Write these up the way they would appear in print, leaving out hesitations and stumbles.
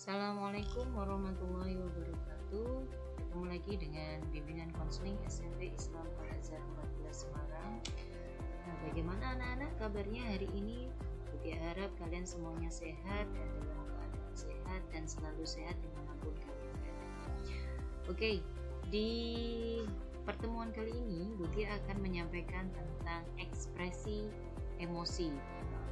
Assalamualaikum warahmatullahi wabarakatuh. Ketemu lagi dengan bimbingan konseling SMP Islam Al-Azhar 14 Semarang. Nah, bagaimana anak-anak kabarnya hari ini? Budi harap kalian semuanya sehat dan dalam keadaan sehat dan selalu sehat dimanapun kalian berada. Oke, di pertemuan kali ini Budi akan menyampaikan tentang ekspresi emosi.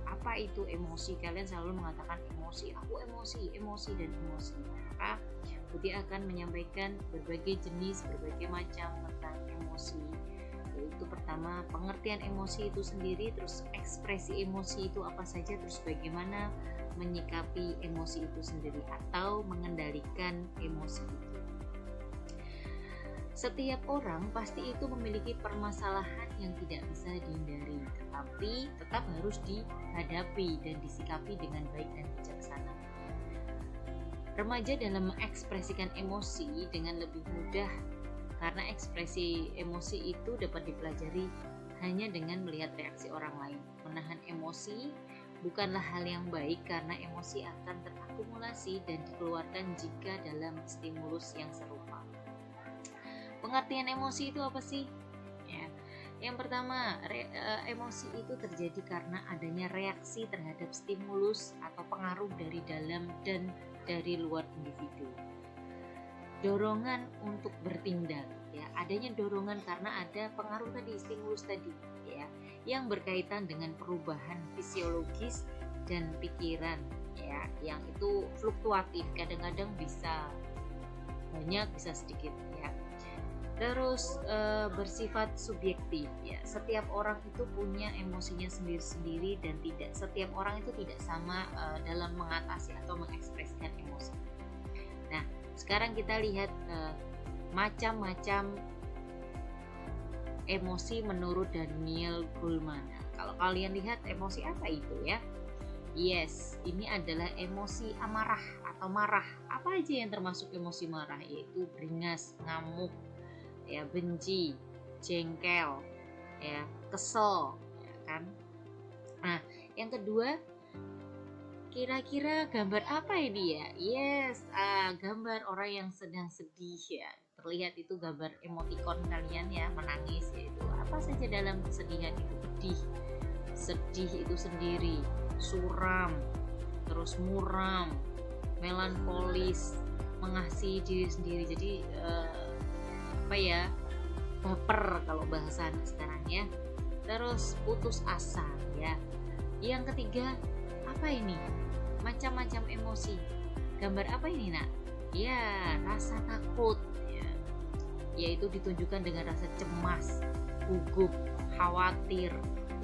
Apa itu emosi? Kalian selalu mengatakan emosi, aku emosi dan emosi. Maka Budi akan menyampaikan berbagai jenis, berbagai macam tentang emosi. Yaitu pertama, pengertian emosi itu sendiri, terus ekspresi emosi itu apa saja, terus bagaimana menyikapi emosi itu sendiri atau mengendalikan emosi itu. Setiap orang pasti itu memiliki permasalahan yang tidak bisa dihindari, tetapi tetap harus dihadapi dan disikapi dengan baik dan bijaksana. Remaja dalam mengekspresikan emosi dengan lebih mudah karena ekspresi emosi itu dapat dipelajari hanya dengan melihat reaksi orang lain. Menahan emosi bukanlah hal yang baik karena emosi akan terakumulasi dan dikeluarkan jika dalam stimulus yang serupa. Pengertian emosi itu apa sih? Ya. Yang pertama, emosi itu terjadi karena adanya reaksi terhadap stimulus atau pengaruh dari dalam dan dari luar individu. Dorongan untuk bertindak, ya, adanya dorongan karena ada pengaruh tadi, stimulus tadi, ya, yang berkaitan dengan perubahan fisiologis dan pikiran, ya, yang itu fluktuatif, kadang-kadang bisa banyak, bisa sedikit, ya. Terus bersifat subjektif, ya. Setiap orang itu punya emosinya sendiri-sendiri dan setiap orang itu tidak sama dalam mengatasi atau mengekspresikan emosi. Nah, sekarang kita lihat macam-macam emosi menurut Daniel Goleman. Nah, kalau kalian lihat emosi apa itu, ya? Yes, ini adalah emosi amarah atau marah. Apa aja yang termasuk emosi marah? Yaitu beringas, ngamuk, ya, benci, jengkel, ya, kesel, ya kan. Nah, yang kedua, kira-kira gambar apa ini ya? Yes, gambar orang yang sedang sedih, ya. Terlihat itu gambar emotikon kalian, ya, menangis, yaitu apa saja dalam kesedihan itu. Sedih itu sendiri, suram, terus muram, melankolis, mengasihi diri sendiri. Jadi baper kalau bahasa sekarang, ya. Terus putus asa, ya. Yang ketiga, apa ini? Macam-macam emosi. Gambar apa ini, nak? Ya, rasa takut, ya. Yaitu ditunjukkan dengan rasa cemas, gugup, khawatir,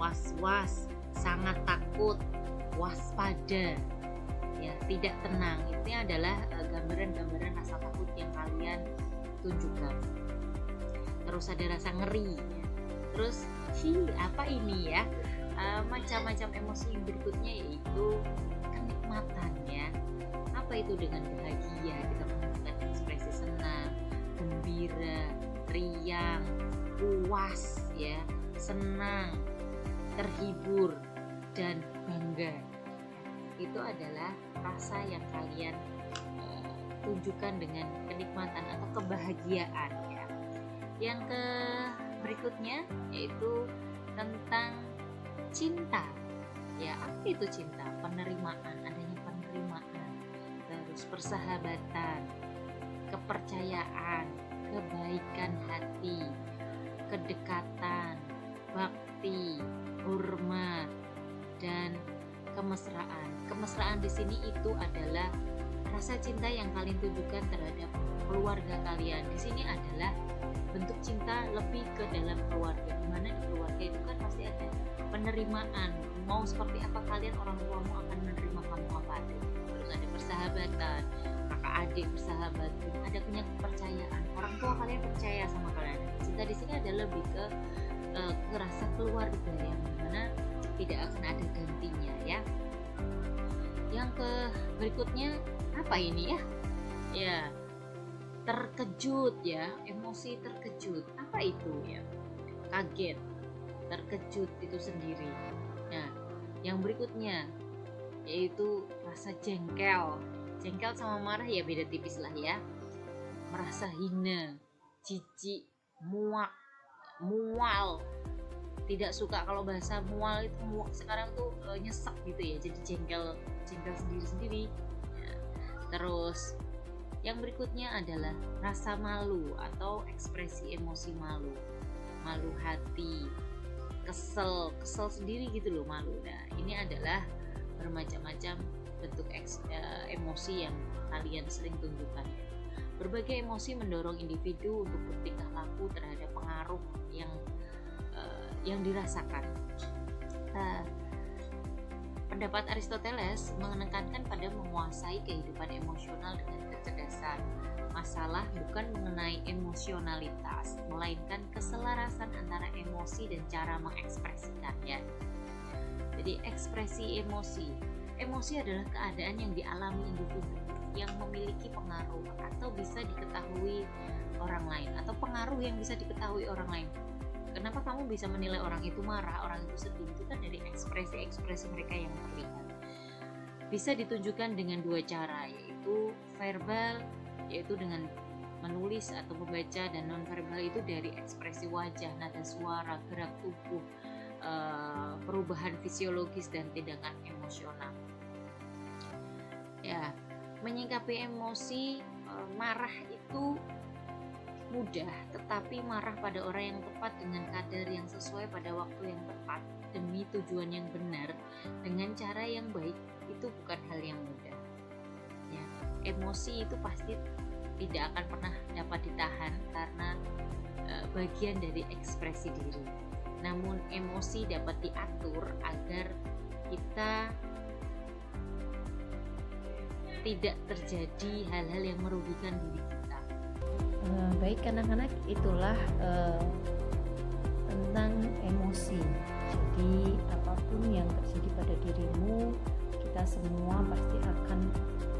was-was, sangat takut, waspada, ya, tidak tenang. Itu adalah gambaran-gambaran rasa takut yang kalian tunjukkan. Terus ada rasa ngeri, ya. Terus apa ini, ya? Macam-macam emosi yang berikutnya yaitu kenikmatan, ya. Apa itu? Dengan bahagia kita menunjukkan ekspresi senang, gembira, riang, puas, ya, senang, terhibur, dan bangga. Itu adalah rasa yang kalian tunjukkan dengan kenikmatan atau kebahagiaan, ya. Yang berikutnya yaitu tentang cinta, ya. Apa itu cinta? Penerimaan, adanya penerimaan, terus persahabatan, kepercayaan, kebaikan hati, kedekatan, bakti, hormat, dan kemesraan. Kemesraan di sini itu adalah rasa cinta yang kalian tunjukkan terhadap keluarga kalian. Di sini adalah bentuk cinta lebih ke dalam keluarga, dimana di keluarga itu kan pasti ada penerimaan. Mau seperti apa kalian, orang tuamu akan menerima kamu apa adanya. Terus ada persahabatan, kakak adik bersahabat, ada punya kepercayaan, orang tua kalian percaya sama kalian. Cinta di sini adalah lebih ke rasa keluarga yang dimana tidak akan ada gantinya, ya. Yang berikutnya apa ini, ya? Ya, terkejut, ya, emosi terkejut. Apa itu, ya? Kaget, terkejut itu sendiri. Nah, yang berikutnya yaitu rasa jengkel, Jengkel sama marah ya beda tipis lah ya. Merasa hina, jijik, muak, mual. Tidak suka, kalau bahasa mual itu muak sekarang tuh nyesek gitu ya. Jadi jengkel sendiri-sendiri. Ya. Terus yang berikutnya adalah rasa malu atau ekspresi emosi malu. Malu hati, kesel sendiri gitu loh, malu. Nah, ini adalah bermacam-macam bentuk emosi yang kalian sering tunjukkan. Berbagai emosi mendorong individu untuk bertingkah laku terhadap pengaruh yang dirasakan. Pendapat Aristoteles menekankan pada menguasai kehidupan emosional dengan kecerdasan. Masalah bukan mengenai emosionalitas, melainkan keselarasan antara emosi dan cara mengekspresikannya. Jadi ekspresi emosi. Emosi adalah keadaan yang dialami individu yang memiliki pengaruh atau bisa diketahui orang lain, atau pengaruh yang bisa diketahui orang lain. Kenapa kamu bisa menilai orang itu marah, orang itu sedih? Itu kan dari ekspresi mereka yang terlihat. Bisa ditunjukkan dengan dua cara, yaitu verbal, yaitu dengan menulis atau membaca, dan non-verbal itu dari ekspresi wajah, nada suara, gerak tubuh, perubahan fisiologis dan tindakan emosional. Ya, menyikapi emosi marah itu mudah, tetapi marah pada orang yang tepat dengan kadar yang sesuai pada waktu yang tepat demi tujuan yang benar dengan cara yang baik itu bukan hal yang mudah. Ya, emosi itu pasti tidak akan pernah dapat ditahan karena bagian dari ekspresi diri. Namun emosi dapat diatur agar kita tidak terjadi hal-hal yang merugikan diri kita. Baik anak-anak, itulah tentang emosi. Jadi apapun yang terjadi pada dirimu, kita semua pasti akan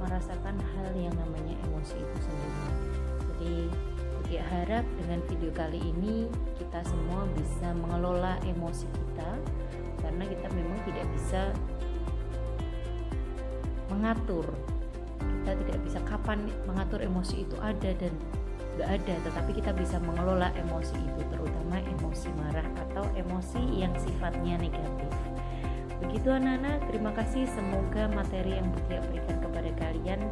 merasakan hal yang namanya emosi itu sendiri. Jadi Dek harap dengan video kali ini kita semua bisa mengelola emosi kita, karena kita memang tidak bisa mengatur. Kita tidak bisa kapan mengatur emosi itu ada dan gak ada, tetapi kita bisa mengelola emosi itu, terutama emosi marah atau emosi yang sifatnya negatif. Begitu anak-anak, terima kasih. Semoga materi yang Butia berikan kepada kalian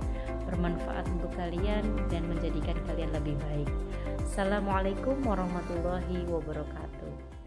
bermanfaat untuk kalian dan menjadikan kalian lebih baik. Assalamualaikum warahmatullahi wabarakatuh.